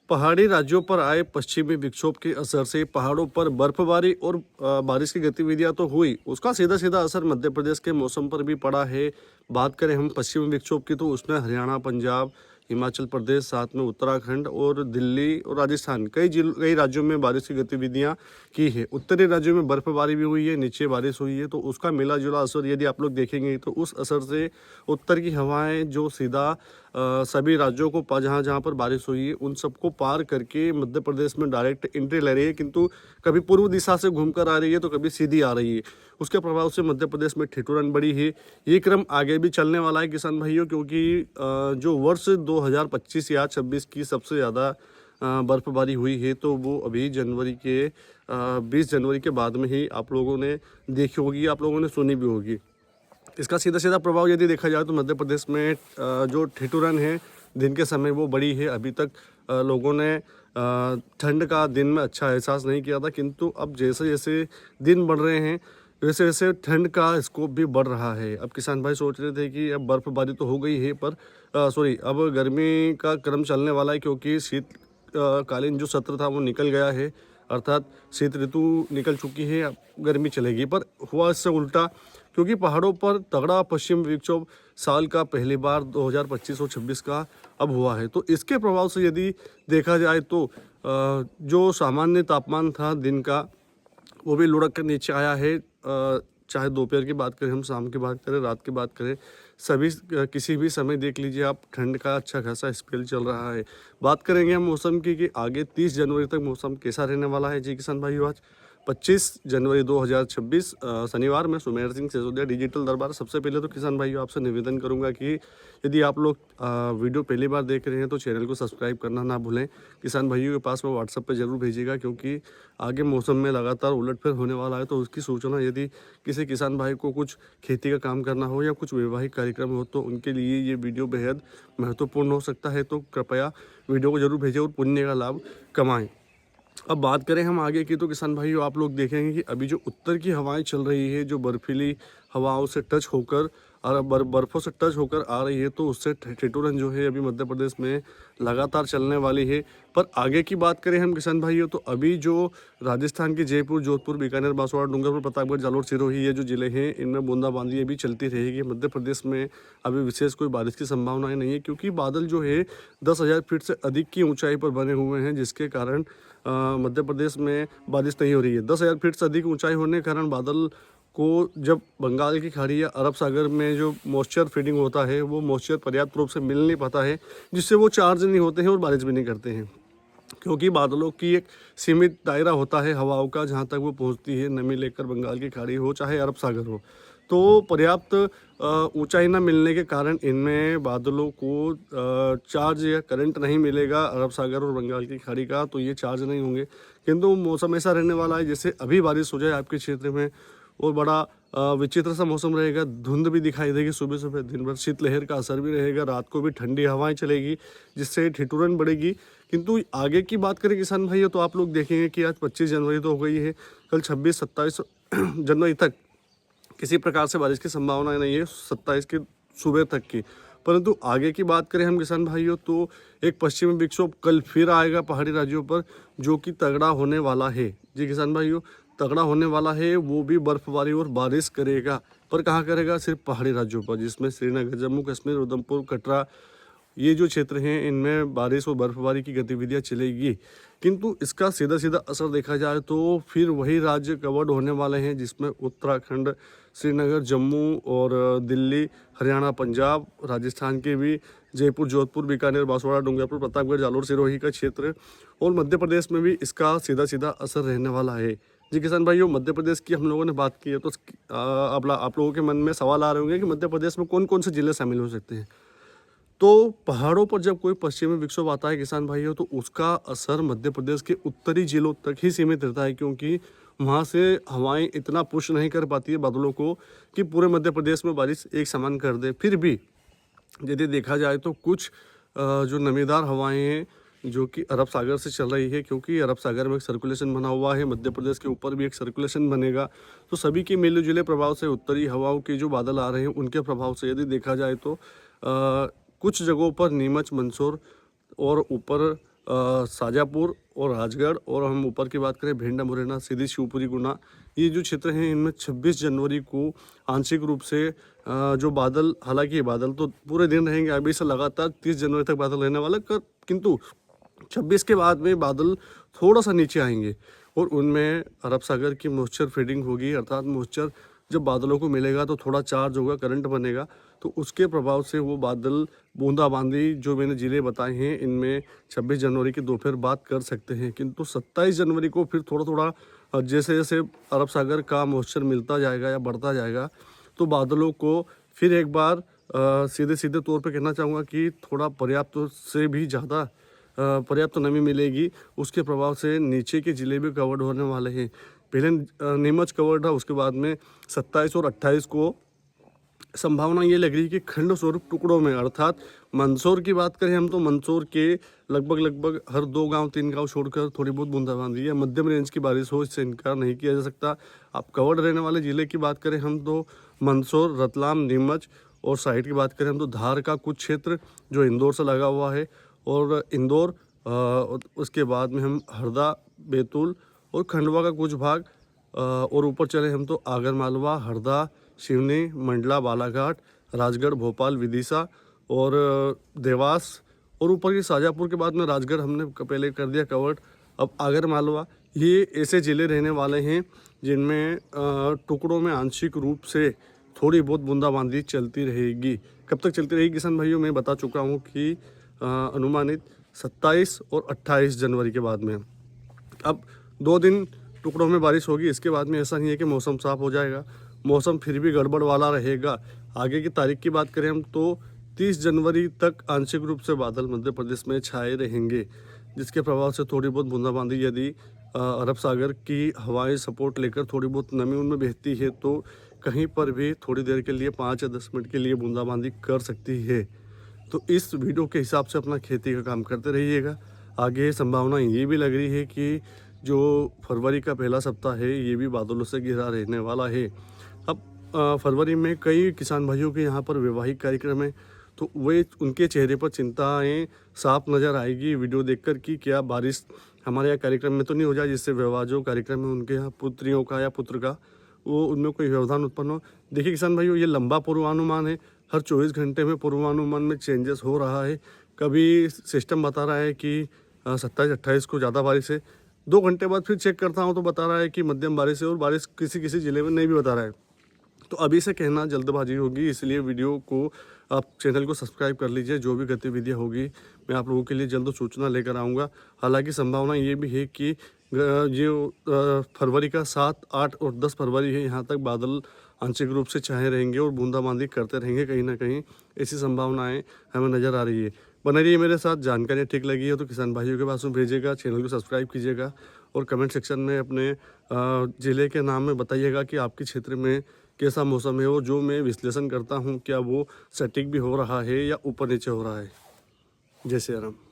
पहाड़ी राज्यों पर आए पश्चिमी विक्षोभ के असर से पहाड़ों पर बर्फबारी और बारिश की गतिविधियां तो हुई, उसका सीधा सीधा असर मध्य प्रदेश के मौसम पर भी पड़ा है। बात करें हम पश्चिमी विक्षोभ की, तो उसने हरियाणा, पंजाब, हिमाचल प्रदेश, साथ में उत्तराखंड और दिल्ली और राजस्थान कई राज्यों में बारिश की गतिविधियां की है। उत्तरी राज्यों में बर्फबारी भी हुई है, नीचे बारिश हुई है, तो उसका मिला जुला असर यदि आप लोग देखेंगे तो उस असर से उत्तर की हवाएं जो सीधा सभी राज्यों को जहाँ जहाँ पर बारिश हुई है उन सबको पार करके मध्य प्रदेश में डायरेक्ट एंट्री ले रही है, किंतु कभी पूर्व दिशा से घूमकर आ रही है तो कभी सीधी आ रही है। उसके प्रभाव से मध्य प्रदेश में ठिठुरन बढ़ी है। ये क्रम आगे भी चलने वाला है किसान भाइयों, क्योंकि जो वर्ष 2025 या 26 की सबसे ज़्यादा बर्फबारी हुई है तो वो अभी जनवरी के 20 जनवरी के बाद में ही आप लोगों ने देखी होगी, आप लोगों ने सुनी भी होगी। इसका सीधा सीधा प्रभाव यदि देखा जाए तो मध्य प्रदेश में जो ठिठुरन है दिन के समय वो बड़ी है। अभी तक लोगों ने ठंड का दिन में अच्छा एहसास नहीं किया था, किंतु अब जैसे जैसे दिन बढ़ रहे हैं वैसे वैसे ठंड का स्कोप भी बढ़ रहा है। अब किसान भाई सोच रहे थे कि अब बर्फबारी तो हो गई है, पर अब गर्मी का क्रम चलने वाला है, क्योंकि शीतकालीन जो सत्र था वो निकल गया है, अर्थात शीत ऋतु निकल चुकी है, अब गर्मी चलेगी। पर हुआ इससे उल्टा, क्योंकि पहाड़ों पर तगड़ा पश्चिम विक्षोभ साल का पहली बार 2025 और 26 का अब हुआ है। तो इसके प्रभाव से यदि देखा जाए तो जो सामान्य तापमान था दिन का वो भी लुढ़क कर नीचे आया है। चाहे दोपहर की बात करें, हम शाम की बात करें, रात की बात करें, सभी किसी भी समय देख लीजिए आप, ठंड का अच्छा खासा स्पेल चल रहा है। बात करेंगे हम मौसम की कि आगे 30 जनवरी तक मौसम कैसा रहने वाला है। जी किसान भाइयों, आज 25 जनवरी 2026 शनिवार में सुमेर सिंह सिसोदिया डिजिटल दरबार। सबसे पहले तो किसान भाइयों आपसे निवेदन करूंगा कि यदि आप लोग वीडियो पहली बार देख रहे हैं तो चैनल को सब्सक्राइब करना ना भूलें। किसान भाइयों के पास में व्हाट्सएप पे ज़रूर भेजिएगा, क्योंकि आगे मौसम में लगातार उलटफेर होने वाला है, तो उसकी सूचना यदि किसी किसान भाई को कुछ खेती का काम करना हो या कुछ वैवाहिक कार्यक्रम हो तो उनके लिए ये वीडियो बेहद महत्वपूर्ण हो सकता है। तो कृपया वीडियो को जरूर भेजें और पुण्य का लाभ कमाएं। अब बात करें हम आगे की, तो किसान भाइयों आप लोग देखेंगे कि अभी जो उत्तर की हवाएं चल रही है, जो बर्फीली हवाओं से टच होकर और बर्फ़ों से टच होकर आ रही है, तो उससे ठिठुरन जो है अभी मध्य प्रदेश में लगातार चलने वाली है। पर आगे की बात करें हम किसान भाइयों, तो अभी जो राजस्थान के जयपुर, जोधपुर, बीकानेर, बांसवाड़ा, डूंगरपुर, प्रतापगढ़, जालोर, सिरोही ये जो ज़िले हैं इनमें बूंदाबांदी अभी चलती रहेगी। मध्य प्रदेश में अभी विशेष कोई बारिश की संभावनाएं नहीं है, क्योंकि बादल जो है 10,000 फीट से अधिक की ऊंचाई पर बने हुए हैं, जिसके कारण मध्य प्रदेश में बारिश नहीं हो रही है। 10,000 फीट से अधिक ऊंचाई होने के कारण बादल को जब बंगाल की खाड़ी या अरब सागर में जो मॉइस्चर फीडिंग होता है वो मॉइस्चर पर्याप्त रूप से मिल नहीं पाता है, जिससे वो चार्ज नहीं होते हैं और बारिश भी नहीं करते हैं, क्योंकि बादलों की एक सीमित दायरा होता है हवाओं का, जहाँ तक वो पहुँचती है नमी लेकर, बंगाल की खाड़ी हो चाहे अरब सागर हो। तो पर्याप्त ऊंचाई न मिलने के कारण इनमें बादलों को चार्ज या करंट नहीं मिलेगा अरब सागर और बंगाल की खाड़ी का, तो ये चार्ज नहीं होंगे। किंतु मौसम ऐसा रहने वाला है जैसे अभी बारिश हो जाए आपके क्षेत्र में, और बड़ा विचित्र सा मौसम रहेगा। धुंध भी दिखाई देगी सुबह सुबह, दिन भर शीतलहर का असर भी रहेगा, रात को भी ठंडी हवाएं चलेगी, जिससे ठिठुरन बढ़ेगी। किंतु आगे की बात करें किसान भाइयों, तो आप लोग देखेंगे कि आज 25 जनवरी तो हो गई है, कल 26-27 जनवरी तक किसी प्रकार से बारिश की संभावना नहीं है, 27 की सुबह तक की। परंतु आगे की बात करें हम किसान भाइयों, तो एक पश्चिमी विक्षोभ कल फिर आएगा पहाड़ी राज्यों पर, जो कि तगड़ा होने वाला है। जी किसान भाइयों, तगड़ा होने वाला है, वो भी बर्फबारी और बारिश करेगा। पर कहाँ करेगा? सिर्फ पहाड़ी राज्यों पर, जिसमें श्रीनगर, जम्मू कश्मीर, उधमपुर, कटरा ये जो क्षेत्र हैं इनमें बारिश और बर्फबारी की गतिविधियां चलेगी। किंतु इसका सीधा सीधा असर देखा जाए तो फिर वही राज्य कवर्ड होने वाले हैं, जिसमें उत्तराखंड, श्रीनगर, जम्मू और दिल्ली, हरियाणा, पंजाब, राजस्थान के भी जयपुर, जोधपुर, बीकानेर, बांसवाड़ा, डूंगरपुर, प्रतापगढ़, जालोर, सिरोही का क्षेत्र, और मध्य प्रदेश में भी इसका सीधा सीधा असर रहने वाला है। जी किसान भाइयों, मध्य प्रदेश की हम लोगों ने बात की है, तो आप लोगों के मन में सवाल आ रहे होंगे कि मध्य प्रदेश में कौन कौन से जिले शामिल हो सकते हैं। तो पहाड़ों पर जब कोई पश्चिमी विक्षोभ आता है किसान भाइयों, तो उसका असर मध्य प्रदेश के उत्तरी जिलों तक ही सीमित रहता है, क्योंकि वहाँ से हवाएं इतना पुश नहीं कर पाती है बादलों को कि पूरे मध्य प्रदेश में बारिश एक समान कर दे। फिर भी यदि देखा जाए तो कुछ जो नमीदार हवाएं हैं जो कि अरब सागर से चल रही है, क्योंकि अरब सागर में एक सर्कुलेशन बना हुआ है, मध्य प्रदेश के ऊपर भी एक सर्कुलेशन बनेगा, तो सभी के मिले जुले प्रभाव से उत्तरी हवाओं के जो बादल आ रहे हैं उनके प्रभाव से यदि देखा जाए तो कुछ जगहों पर नीमच, मंदसौर और ऊपर शाजापुर और राजगढ़, और हम ऊपर की बात करें भिंड, मुरैना, सीधी, शिवपुरी, गुना, ये जो क्षेत्र हैं इनमें 26 जनवरी को आंशिक रूप से जो बादल, हालांकि ये बादल तो पूरे दिन रहेंगे, अभी से लगातार 30 जनवरी तक बादल रहने वाला, किंतु 26 के बाद में बादल थोड़ा सा नीचे आएंगे और उनमें अरब सागर की मॉइस्चर फीडिंग होगी, अर्थात मॉइस्चर जब बादलों को मिलेगा तो थोड़ा चार्ज होगा, करंट बनेगा, तो उसके प्रभाव से वो बादल बूंदाबांदी जो मैंने ज़िले बताए हैं इनमें 26 जनवरी की दोपहर बाद कर सकते हैं। किंतु 27 जनवरी को फिर थोड़ा थोड़ा जैसे जैसे अरब सागर का मॉइस्चर मिलता जाएगा या बढ़ता जाएगा तो बादलों को फिर एक बार सीधे सीधे तौर पे कहना चाहूँगा कि थोड़ा पर्याप्त से भी ज़्यादा पर्याप्त नमी मिलेगी, उसके प्रभाव से नीचे के ज़िले भी कवर्ड होने वाले हैं। पहले नीमच कवर्ड है, उसके बाद में 27 और 28 को संभावना ये लग रही है कि खंड स्वरूप टुकड़ों में, अर्थात मंदसौर की बात करें हम तो मंदसौर के लगभग हर 2 गांव 3 गांव छोड़कर थोड़ी बहुत बूंदाबांदी या मध्यम रेंज की बारिश हो, इससे इनकार नहीं किया जा सकता। अब कवर्ड रहने वाले ज़िले की बात करें हम तो मंदसौर, रतलाम, नीमच, और साइड की बात करें हम तो धार का कुछ क्षेत्र जो इंदौर से लगा हुआ है, और इंदौर, उसके बाद में हम हरदा, बैतूल और खंडवा का कुछ भाग, और ऊपर चले हम तो आगर मालवा, हरदा, सिवनी, मंडला, बालाघाट, राजगढ़, भोपाल, विदिशा और देवास, और ऊपर की शाजापुर के बाद में राजगढ़ हमने पहले कर दिया कवर्ड। अब आगर मालवा, ये ऐसे ज़िले रहने वाले हैं जिनमें टुकड़ों में आंशिक रूप से थोड़ी बहुत बूंदाबांदी चलती रहेगी। कब तक चलती रहेगी किसान भाइयों, मैं बता चुका हूँ कि अनुमानित 27 और 28 जनवरी के बाद में। अब 2 दिन टुकड़ों में बारिश होगी, इसके बाद में ऐसा नहीं है कि मौसम साफ़ हो जाएगा, मौसम फिर भी गड़बड़ वाला रहेगा। आगे की तारीख की बात करें हम तो 30 जनवरी तक आंशिक रूप से बादल मध्य प्रदेश में छाए रहेंगे, जिसके प्रभाव से थोड़ी बहुत बूंदाबांदी, यदि अरब सागर की हवाएं सपोर्ट लेकर थोड़ी बहुत नमी उनमें बहती है तो कहीं पर भी थोड़ी देर के लिए 5 या 10 मिनट के लिए बूंदाबांदी कर सकती है। तो इस वीडियो के हिसाब से अपना खेती का काम करते रहिएगा। आगे संभावना ये भी लग रही है कि जो फरवरी का पहला सप्ताह है ये भी बादलों से घिरा रहने वाला है। अब फरवरी में कई किसान भाइयों के यहाँ पर वैवाहिक कार्यक्रम है, तो वे उनके चेहरे पर चिंताएं साफ नज़र आएगी वीडियो देखकर कि क्या बारिश हमारे यहाँ कार्यक्रम में तो नहीं हो जाए, जिससे विवाह जो कार्यक्रम है उनके यहाँ पुत्रियों का या पुत्र का वो उनमें कोई व्यवधान उत्पन्न हो। देखिए किसान भाइयों, ये लंबा पूर्वानुमान है, हर 24 घंटे में पूर्वानुमान में चेंजेस हो रहा है। कभी सिस्टम बता रहा है कि 27-28 को ज़्यादा बारिश है, 2 घंटे बाद फिर चेक करता हूँ तो बता रहा है कि मध्यम बारिश है, और बारिश किसी किसी ज़िले में नहीं भी बता रहा है। तो अभी से कहना जल्दबाजी होगी, इसलिए वीडियो को आप चैनल को सब्सक्राइब कर लीजिए। जो भी गतिविधियाँ होगी मैं आप लोगों के लिए जल्द सूचना लेकर आऊँगा। हालांकि संभावना ये भी है कि जो फरवरी का 7, 8 और 10 फरवरी है, यहाँ तक बादल आंशिक रूप से छाए रहेंगे और बूंदाबांदी करते रहेंगे कहीं ना कहीं, ऐसी संभावनाएं हमें नज़र आ रही है। बने रहिए मेरे साथ। जानकारियाँ ठीक लगी है तो किसान भाइयों के पास में भेजिएगा, चैनल को सब्सक्राइब कीजिएगा और कमेंट सेक्शन में अपने ज़िले के नाम में बताइएगा कि आपके क्षेत्र में कैसा मौसम है, और जो मैं विश्लेषण करता हूँ क्या वो सटीक भी हो रहा है या ऊपर नीचे हो रहा है। जय श्री राम।